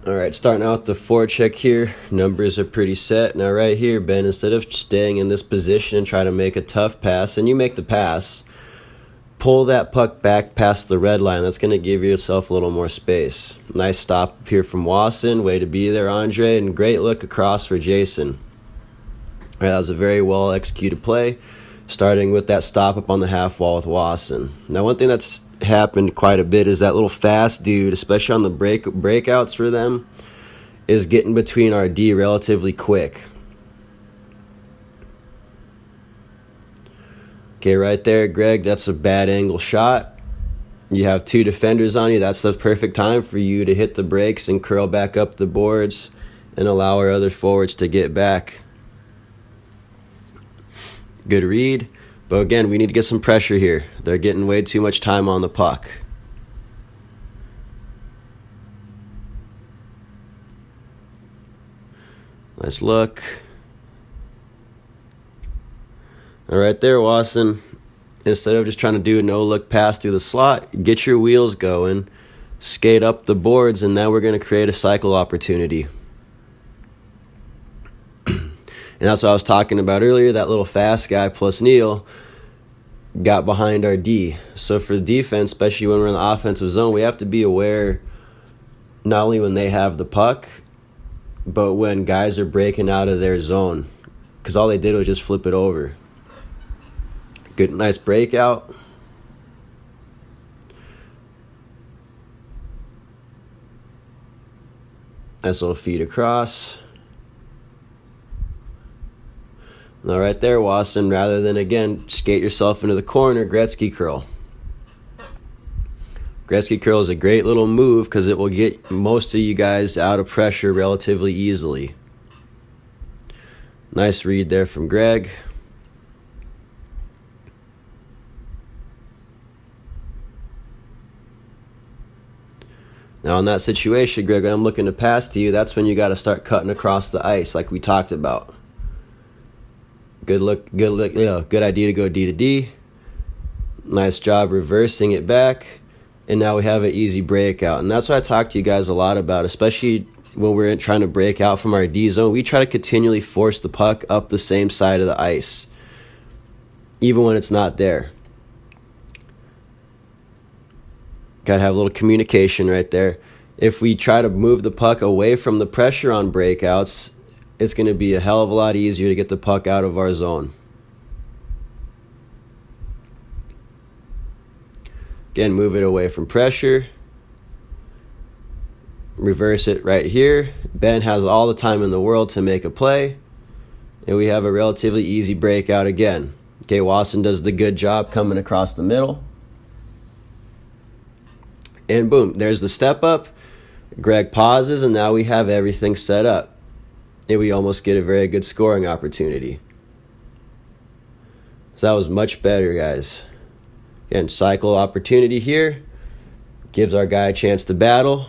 All right, starting out the forecheck here. Numbers are pretty set. Now right here, Ben, instead of staying in this position and try to make a tough pass, and you make the pass, pull that puck back past the red line. That's going to give yourself a little more space. Nice stop up here from Wasson. Way to be there, Andre, and great look across for Jason. All right, that was a very well executed play, starting with that stop up on the half wall with Wasson. Now, one thing that's happened quite a bit is that little fast dude, especially on the breakouts for them, is getting between our D relatively quick. Okay, right there, Greg, that's a bad angle shot. You have two defenders on you. That's the perfect time for you to hit the brakes and curl back up the boards and allow our other forwards to get back. Good read. But again, we need to get some pressure here. They're getting way too much time on the puck. Nice look. All right there, Wasson. Instead of just trying to do a no-look pass through the slot, get your wheels going, skate up the boards, and now we're going to create a cycle opportunity. And that's what I was talking about earlier. That little fast guy plus Neil got behind our D. So for the defense, especially when we're in the offensive zone, we have to be aware not only when they have the puck, but when guys are breaking out of their zone. Because all they did was just flip it over. Good, nice breakout. Nice little feed across. Now right there, Wasson, rather than, again, skate yourself into the corner, Gretzky curl. Gretzky curl is a great little move because it will get most of you guys out of pressure relatively easily. Nice read there from Greg. Now in that situation, Greg, I'm looking to pass to you. That's when you got to start cutting across the ice like we talked about. Good look, good idea to go D to D. Nice job reversing it back. And now we have an easy breakout. And that's what I talk to you guys a lot about, especially when we're trying to break out from our D zone. We try to continually force the puck up the same side of the ice, even when it's not there. Got to have a little communication right there. If we try to move the puck away from the pressure on breakouts, it's going to be a hell of a lot easier to get the puck out of our zone. Again, move it away from pressure. Reverse it right here. Ben has all the time in the world to make a play. And we have a relatively easy breakout again. Okay, Wasson does the good job coming across the middle. And boom, there's the step up. Greg pauses, and now we have everything set up. And we almost get a very good scoring opportunity. So that was much better, guys. Again, cycle opportunity here. Gives our guy a chance to battle.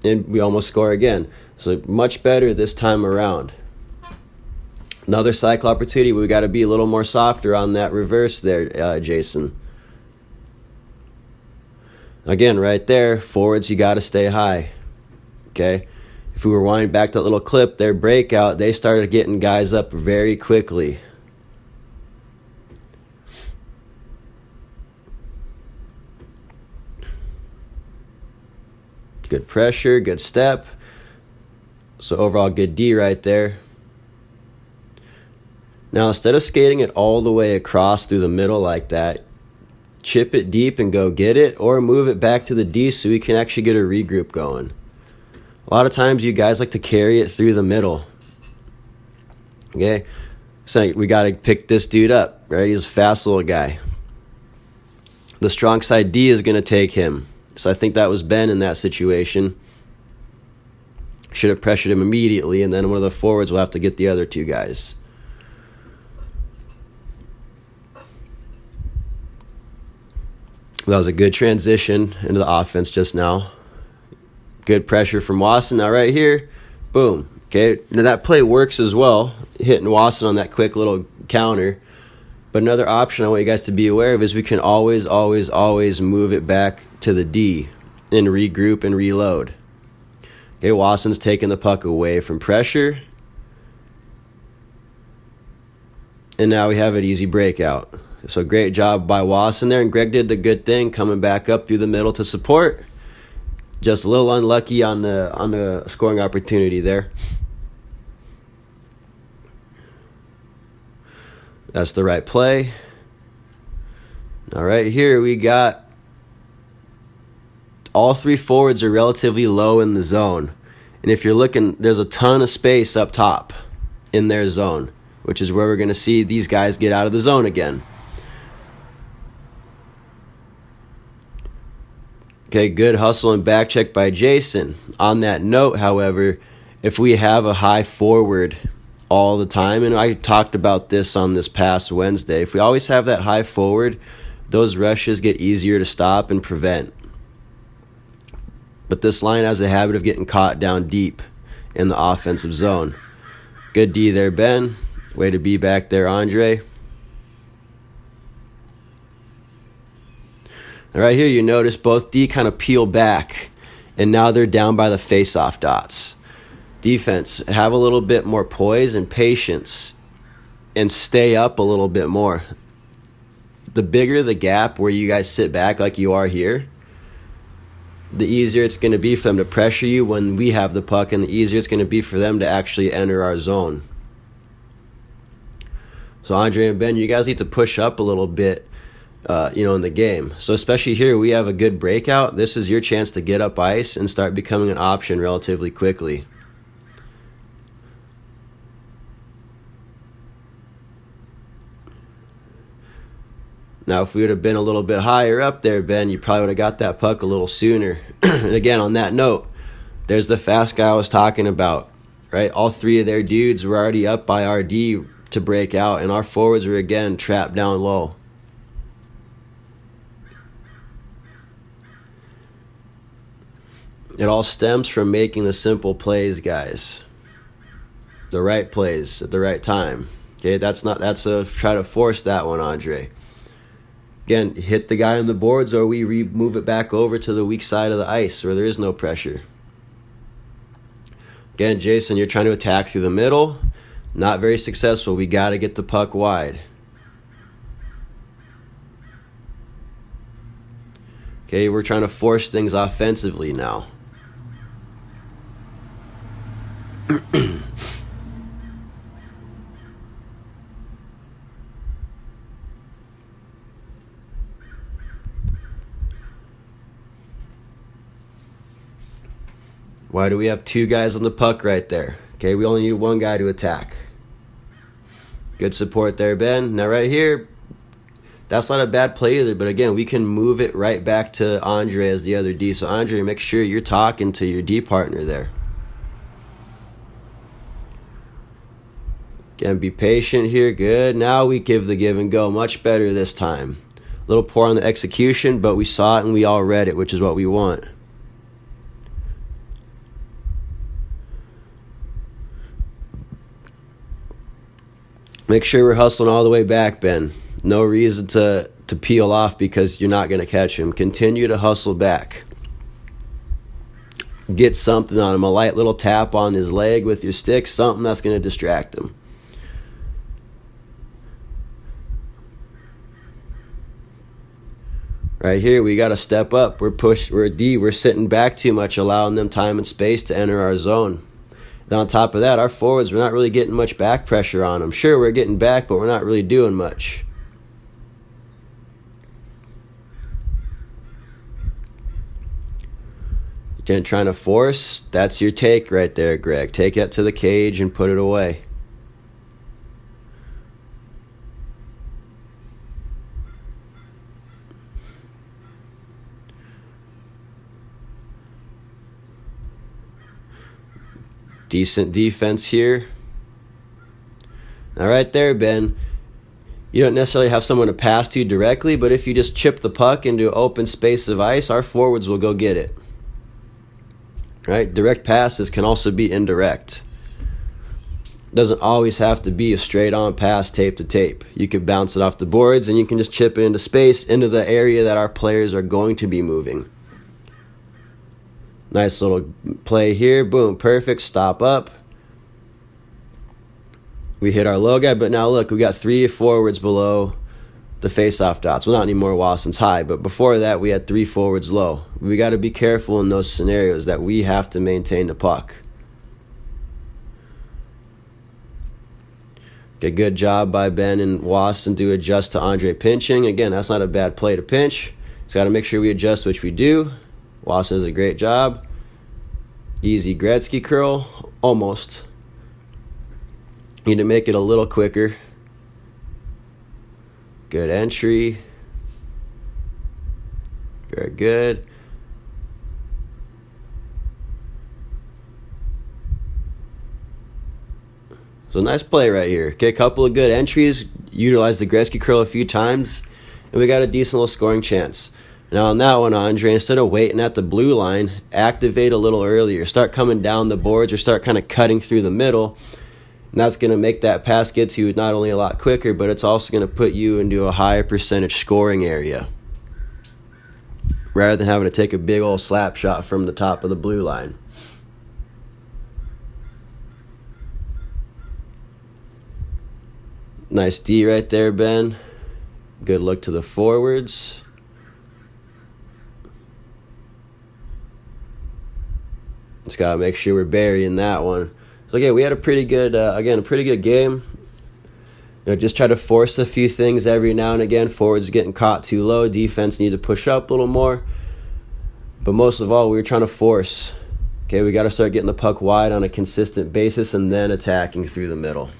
And we almost score again. So much better this time around. Another cycle opportunity. We got to be a little more softer on that reverse there, Jason. Again, right there, forwards, you got to stay high. Okay, if we were winding back that little clip, their breakout, they started getting guys up very quickly. Good pressure, good step. So overall, good D right there. Now, instead of skating it all the way across through the middle like that, chip it deep and go get it, or move it back to the D so we can actually get a regroup going. A lot of times you guys like to carry it through the middle. Okay? So we got to pick this dude up, right? He's a fast little guy. The strong side D is going to take him. So I think that was Ben in that situation. Should have pressured him immediately, and then one of the forwards will have to get the other two guys. That was a good transition into the offense just now. Good pressure from Wasson. Now right here, boom. Okay, now that play works as well, hitting Wasson on that quick little counter. But another option I want you guys to be aware of is we can always move it back to the D. and regroup and reload. Okay, Wasson's taking the puck away from pressure. And now we have an easy breakout. So great job by Wasson there, and Greg did the good thing coming back up through the middle to support. Just a little unlucky on the scoring opportunity there. That's the right play. All right, here we got all three forwards are relatively low in the zone. And if you're looking, there's a ton of space up top in their zone, which is where we're going to see these guys get out of the zone again. Okay, good hustle and back check by Jason. On that note, however, if we have a high forward all the time, and I talked about this on this past Wednesday, if we always have that high forward, those rushes get easier to stop and prevent. But this line has a habit of getting caught down deep in the offensive zone. Good D there, Ben. Way to be back there, Andre. Right here, you notice both D kind of peel back, and now they're down by the face-off dots. Defense, have a little bit more poise and patience and stay up a little bit more. The bigger the gap where you guys sit back like you are here, the easier it's going to be for them to pressure you when we have the puck, and the easier it's going to be for them to actually enter our zone. So Andre and Ben, you guys need to push up a little bit, in the game. So especially here, we have a good breakout. This is your chance to get up ice and start becoming an option relatively quickly. Now, if we would have been a little bit higher up there, Ben, you probably would have got that puck a little sooner. And again, on that note, there's the fast guy I was talking about, right? All three of their dudes were already up by RD to break out, and our forwards were, again, trapped down low. It all stems from making the simple plays, guys. The right plays at the right time. Okay, try to force that one, Andre. Again, hit the guy on the boards, or we move it back over to the weak side of the ice where there is no pressure. Again, Jason, you're trying to attack through the middle. Not very successful. We got to get the puck wide. Okay, we're trying to force things offensively now. Why do we have two guys on the puck right there? Okay, we only need one guy to attack. Good support there, Ben. Now right here, that's not a bad play either, but again, we can move it right back to Andre as the other D. So Andre, make sure you're talking to your D partner there. Again, be patient here. Good. Now we give the give and go. Much better this time. A little poor on the execution, but we saw it and we all read it, which is what we want. Make sure we're hustling all the way back, Ben. No reason to peel off because you're not going to catch him. Continue to hustle back. Get something on him, a light little tap on his leg with your stick, something that's going to distract him. Right here, we got to step up. We're D. We're sitting back too much, allowing them time and space to enter our zone. Then on top of that, our forwards, we're not really getting much back pressure on them. Sure, we're getting back, but we're not really doing much. Again, trying to force, that's your take right there, Greg. Take it to the cage and put it away. Decent defense here. Now right there, Ben, you don't necessarily have someone to pass to directly, but if you just chip the puck into open space of ice, our forwards will go get it. Right? Direct passes can also be indirect. Doesn't always have to be a straight-on pass tape to tape. You can bounce it off the boards, and you can just chip it into space, into the area that our players are going to be moving. Nice little play here. Boom, perfect. Stop up. We hit our low guy, but now look, we got 3 forwards below the face-off dots. Well, not anymore while since high, but before that we had 3 forwards low. We got to be careful in those scenarios that we have to maintain the puck. Okay, good job by Ben and Wasson to adjust to Andre pinching. Again, that's not a bad play to pinch. Just got to make sure we adjust, which we do. Wasson does a great job. Easy Gretzky curl. Almost. Need to make it a little quicker. Good entry. Very good. So nice play right here. Okay, a couple of good entries. Utilized the Gretzky curl a few times, and we got a decent little scoring chance. Now on that one, Andre, instead of waiting at the blue line, activate a little earlier. Start coming down the boards or start kind of cutting through the middle. And that's going to make that pass get to you not only a lot quicker, but it's also going to put you into a higher percentage scoring area, rather than having to take a big old slap shot from the top of the blue line. Nice D right there, Ben. Good look to the forwards. Just got to make sure we're burying that one. So, yeah, we had a pretty good, a pretty good game. Just try to force a few things every now and again. Forwards getting caught too low. Defense need to push up a little more. But most of all, we were trying to force. Okay, we got to start getting the puck wide on a consistent basis and then attacking through the middle.